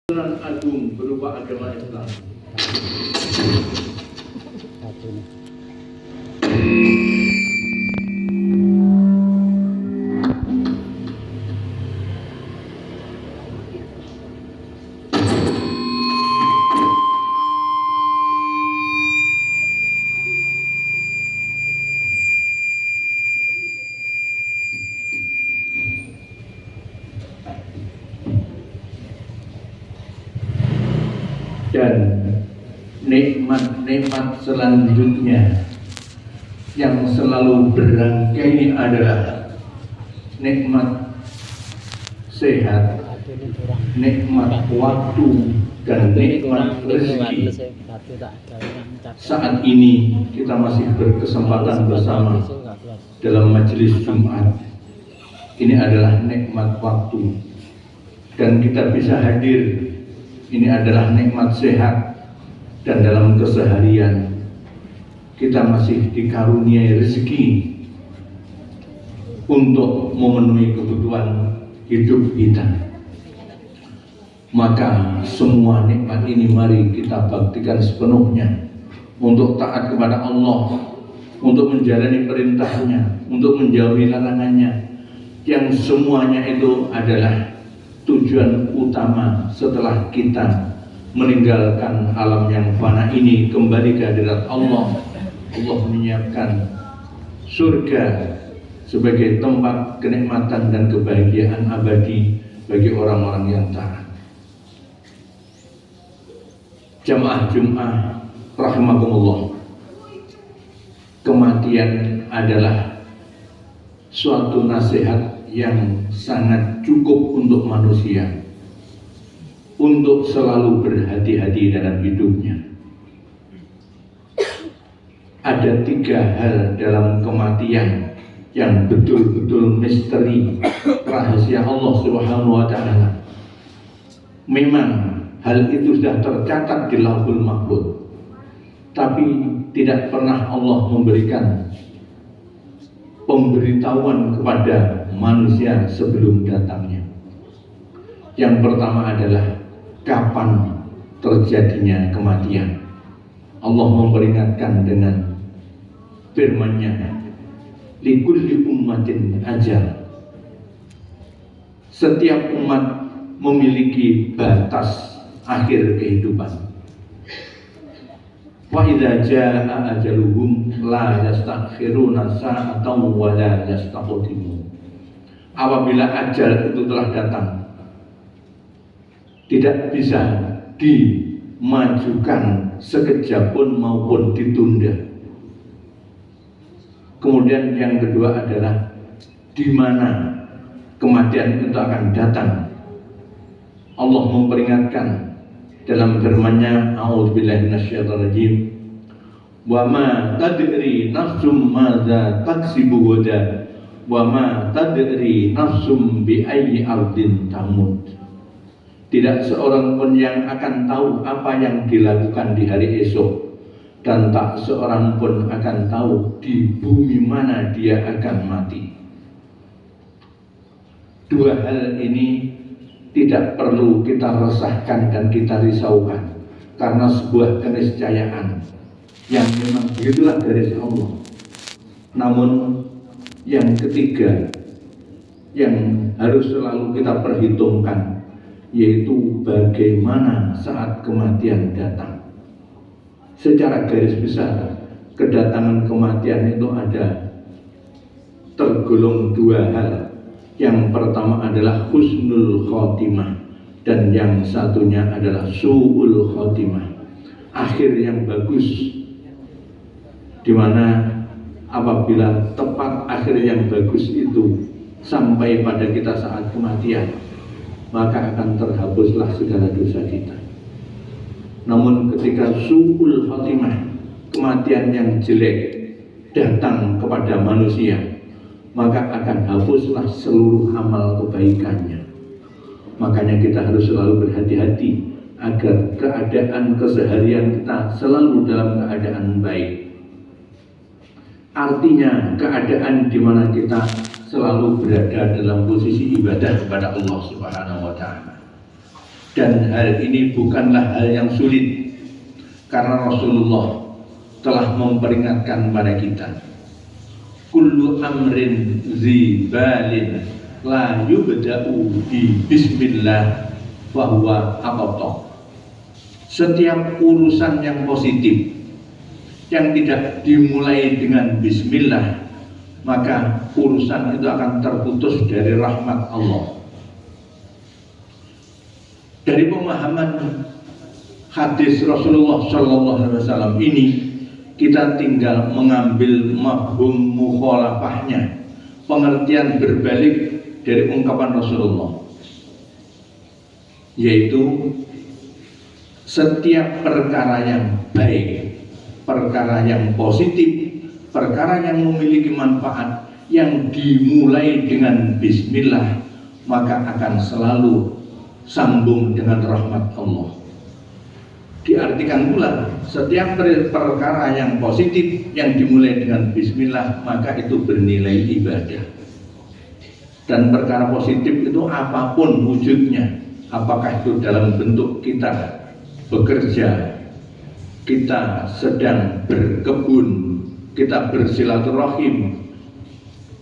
Aturan agung berupa agama Islam. Dan nikmat-nikmat selanjutnya yang selalu berangkai adalah nikmat sehat, nikmat waktu, dan nikmat rezeki. Saat ini kita masih berkesempatan bersama dalam majelis Jumat. Ini adalah nikmat waktu, dan kita bisa hadir. Ini adalah nikmat sehat, dan dalam keseharian kita masih dikaruniai rezeki untuk memenuhi kebutuhan hidup kita. Maka semua nikmat ini mari kita baktikan sepenuhnya untuk taat kepada Allah, untuk menjalani perintahnya, untuk menjauhi larangannya, yang semuanya itu adalah tujuan utama setelah kita meninggalkan alam yang fana ini, kembali ke hadirat Allah. Allah menyiapkan surga sebagai tempat kenikmatan dan kebahagiaan abadi bagi orang-orang yang taat. Jamaah Jumat rahimakumullah, kematian adalah suatu nasihat yang sangat cukup untuk manusia untuk selalu berhati-hati dalam hidupnya. Ada 3 hal dalam kematian yang betul-betul misteri, rahasia Allah Subhanahu wa Ta'ala. Memang hal itu sudah tercatat di Lauhul Mahfuz, tapi tidak pernah Allah memberikan pemberitahuan kepada manusia sebelum datangnya. Yang pertama adalah kapan terjadinya kematian. Allah memperingatkan dengan firman-Nya, likulli ummatin ajal. Setiap umat memiliki batas akhir kehidupan. Wa idza jaa ajaluhum la yastakhiruna sa'atan wa la yastaqdimun. Apabila ajal itu telah datang, tidak bisa dimajukan sekejap pun maupun ditunda. Kemudian yang kedua adalah di mana kematian itu akan datang. Allah memperingatkan dalam firman-Nya, a'udzubillahi minasyaitonir rajim, wa ma tadri nafsum madza taksibu ghadan wa ma tadri nafsum bi ayyi ardin tamut. Tidak seorang pun yang akan tahu apa yang dilakukan di hari esok, dan tak seorang pun akan tahu di bumi mana dia akan mati. 2 hal ini tidak perlu kita resahkan dan kita risaukan, karena sebuah keniscayaan yang memang begitulah dari Allah. Namun yang ketiga yang harus selalu kita perhitungkan, yaitu bagaimana saat kematian datang. Secara garis besar, kedatangan kematian itu ada tergolong 2 hal. Yang pertama adalah husnul khotimah, dan yang satunya adalah su'ul khotimah, akhir yang bagus, di mana apabila tepat akhir yang bagus itu sampai pada kita saat kematian, maka akan terhapuslah segala dosa kita. Namun ketika su'ul khotimah, kematian yang jelek datang kepada manusia, maka akan hapuslah seluruh amal kebaikannya. Makanya kita harus selalu berhati-hati agar keadaan keseharian kita selalu dalam keadaan baik. Artinya keadaan di mana kita selalu berada dalam posisi ibadah kepada Allah Subhanahu wa Ta'ala. Dan hal ini bukanlah hal yang sulit, karena Rasulullah telah memperingatkan pada kita, kullu amrin zibalin la yubda'u bi bismillah fahuwa aqta. Setiap urusan yang positif yang tidak dimulai dengan bismillah, maka urusan itu akan terputus dari rahmat Allah. Dari pemahaman hadis Rasulullah SAW ini, kita tinggal mengambil mafhum mukhalafahnya, pengertian berbalik dari ungkapan Rasulullah, yaitu setiap perkara yang baik, perkara yang positif, perkara yang memiliki manfaat yang dimulai dengan bismillah, maka akan selalu sambung dengan rahmat Allah. Diartikan pula, setiap perkara yang positif yang dimulai dengan bismillah, maka itu bernilai ibadah. Dan perkara positif itu apapun wujudnya, apakah itu dalam bentuk kita bekerja, kita sedang berkebun, kita bersilaturahim,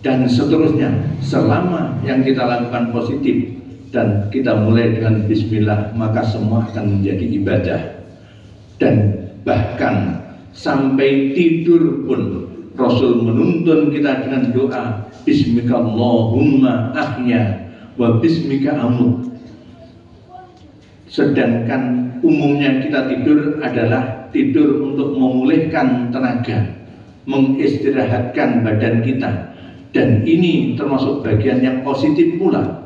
dan seterusnya, selama yang kita lakukan positif dan kita mulai dengan bismillah, maka semua akan menjadi ibadah. Dan bahkan sampai tidur pun Rasul menuntun kita dengan doa, bismika Allahumma ahya wa bismika amut. Sedangkan umumnya kita tidur adalah tidur untuk memulihkan tenaga, mengistirahatkan badan kita, dan ini termasuk bagian yang positif pula.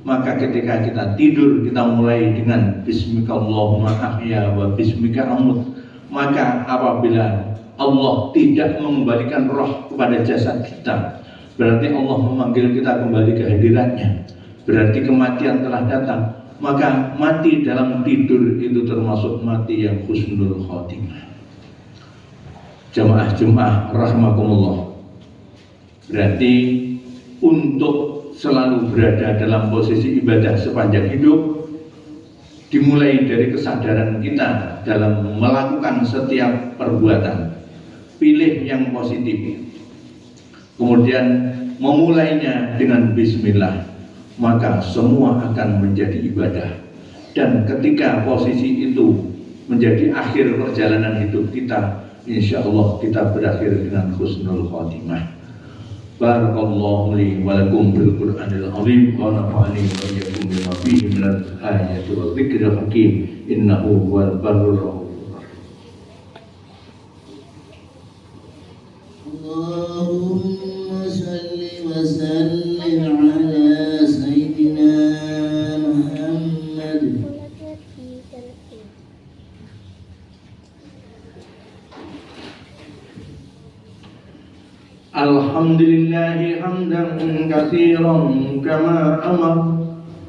Maka ketika kita tidur, kita mulai dengan bismika Allahumma ahya wa bismika amut. Maka apabila Allah tidak mengembalikan roh kepada jasad kita, berarti Allah memanggil kita kembali ke hadiratnya, berarti kematian telah datang. Maka mati dalam tidur itu termasuk mati yang husnul khotimah. Jamaah rahimakumullah, berarti untuk selalu berada dalam posisi ibadah sepanjang hidup, dimulai dari kesadaran kita dalam melakukan setiap perbuatan. Pilih yang positif, kemudian memulainya dengan bismillah, maka semua akan menjadi ibadah. Dan ketika posisi itu menjadi akhir perjalanan hidup kita, insya Allah kita berakhir dengan husnul khotimah. Barakallahu li wa lakum bil Qur'anil azim wa nafa'ani wa iyyakum bima fihi minal ayati wa dzikril hakim innahu huwal barrur rahim. Allahumma salli wa sallim ala sayyidina Muhammad. Alhamdulillahi hamdan katsiran kama amar.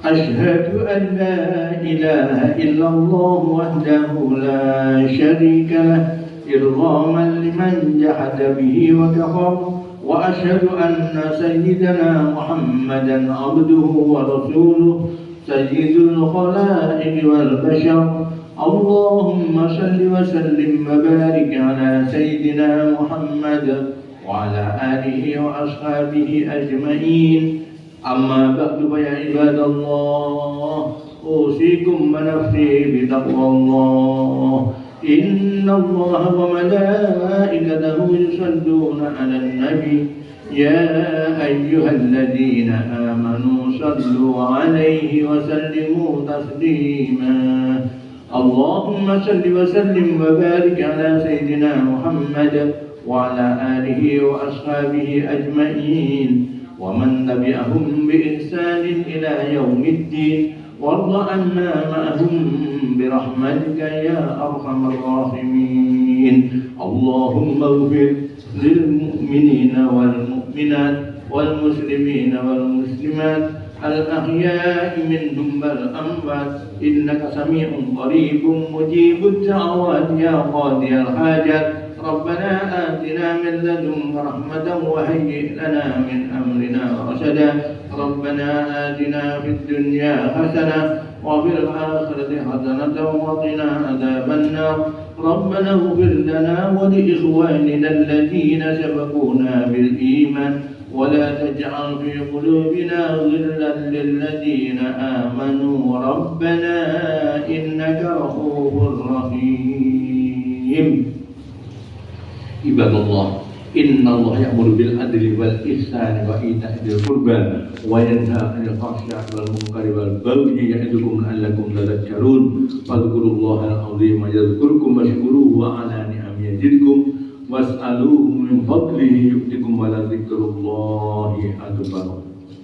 Ashhadu an la ilaha illallah wahdahu la syarika lah, irghaman liman jahada bihi wa kafar. Wa ashhadu anna sayyidana Muhammadan abduhu wa rasuluh, sayyidul khalaiqi wal bashar. Allahumma salli wa sallim wa barik ala sayyidina Muhammad wa ala alihi wa ashabihi ajma'in. Amma ba'du, ya ibadallah, usikum wa nafsi bitaqwallah. Inna Allah wa malaikatahu yusalluna 'alan nabi ya ayyuhalladzina amanu sallu 'alaihi wa sallimu taslima. Allahumma salli wa sallim wa barik ala sayyidina Muhammad wa ala alihi wa ashabihi ajma'in wa man tabi'ahum bi ihsanin ila yaumiddin warda anna ma'ahum bi rahmatika ya arhamar rahimin. Allahumma ighfir lil mu'minina wal mu'minat wal muslimina wal muslimat al ahya'i minhum wal amwat innaka sami'un qaribun mujibud da'awat ya qadiyal hajat. ربنا آتنا من لدنك رحمة وهيئ لنا من أمرنا رشدا. ربنا آتنا في الدنيا حسنة وفي الآخرة حسنة وقنا عذاب النار ربنا اغفر لنا ولإخواننا الذين سبقونا بالإيمان ولا تجعل في قلوبنا غلا للذين آمنوا ربنا إنك رؤوف رحيم عباد الله إن الله يأمر بالعدل والإحسان وإيتاء ذي القربى وينهى عن الفحشاء والمنكر والبغي يعظكم لعلكم تذكرون فاذكروا الله العظيم يذكركم واشكروه على نعمه يزدكم واسألوه من فضله يؤتكم ولذكر الله أكبر